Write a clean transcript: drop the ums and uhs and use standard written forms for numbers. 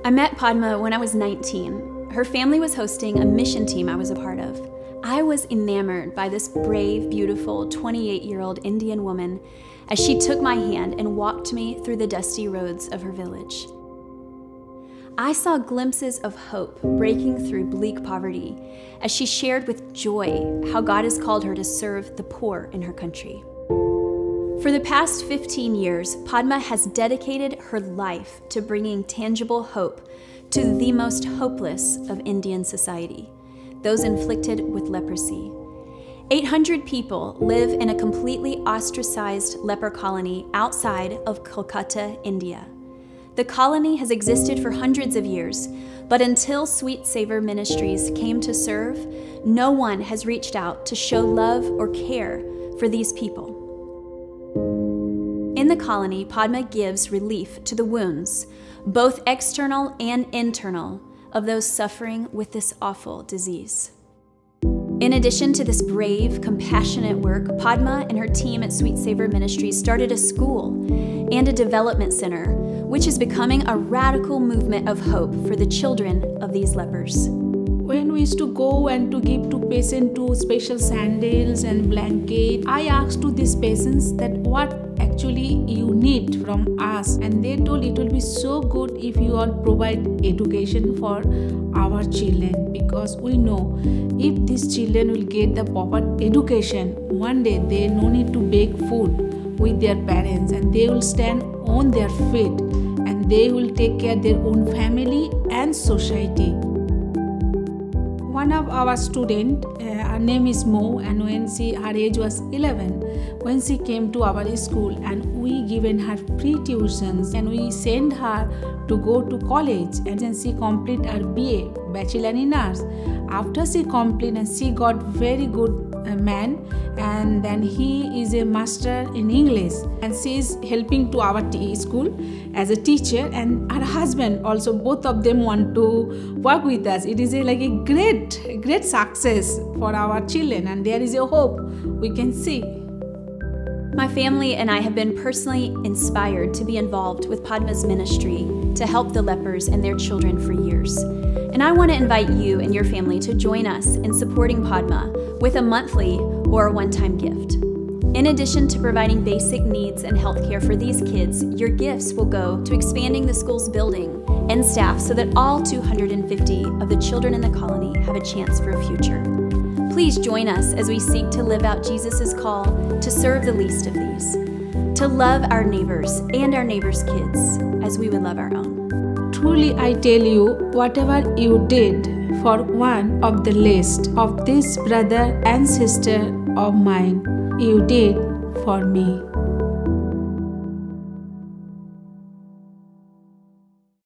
I met Padma when I was 19. Her family was hosting a mission team I was a part of. I was enamored by this brave, beautiful 28-year-old Indian woman as she took my hand and walked me through the dusty roads of her village. I saw glimpses of hope breaking through bleak poverty as she shared with joy how God has called her to serve the poor in her country. For the past 15 years, Padma has dedicated her life to bringing tangible hope to the most hopeless of Indian society, those inflicted with leprosy. 800 people live in a completely ostracized leper colony outside of Kolkata, India. The colony has existed for hundreds of years, but until Sweet Savor Ministries came to serve, no one has reached out to show love or care for these people. In the colony, Padma gives relief to the wounds, both external and internal, of those suffering with this awful disease. In addition to this brave, compassionate work, Padma and her team at Sweet Savor Ministries started a school and a development center, which is becoming a radical movement of hope for the children of these lepers. When we used to go and to give to patients special sandals and blanket, I asked to these patients that what actually you need from us, and they told it will be so good if you all provide education for our children, because we know if these children will get the proper education, one day they no need to beg food with their parents and they will stand on their feet and they will take care of their own family and society. One of our students, her name is Mo, and when her age was 11, when she came to our school, and we given her free tuitions and we sent her to go to college, and then she complete her BA, Bachelor in Arts. After she completed, and she got very good man, and then he is a master in English, and she is helping to our school as a teacher, and her husband also, both of them want to work with us. It is like a great success for our children, and there is a hope we can see. My family and I have been personally inspired to be involved with Padma's ministry to help the lepers and their children for years. And I want to invite you and your family to join us in supporting Padma with a monthly or a one-time gift. In addition to providing basic needs and health care for these kids, your gifts will go to expanding the school's building and staff so that all 250 of the children in the colony have a chance for a future. Please join us as we seek to live out Jesus' call to serve the least of these, to love our neighbors and our neighbors' kids as we would love our own. Truly I tell you, whatever you did for one of the least of this brother and sister of mine, you did for me.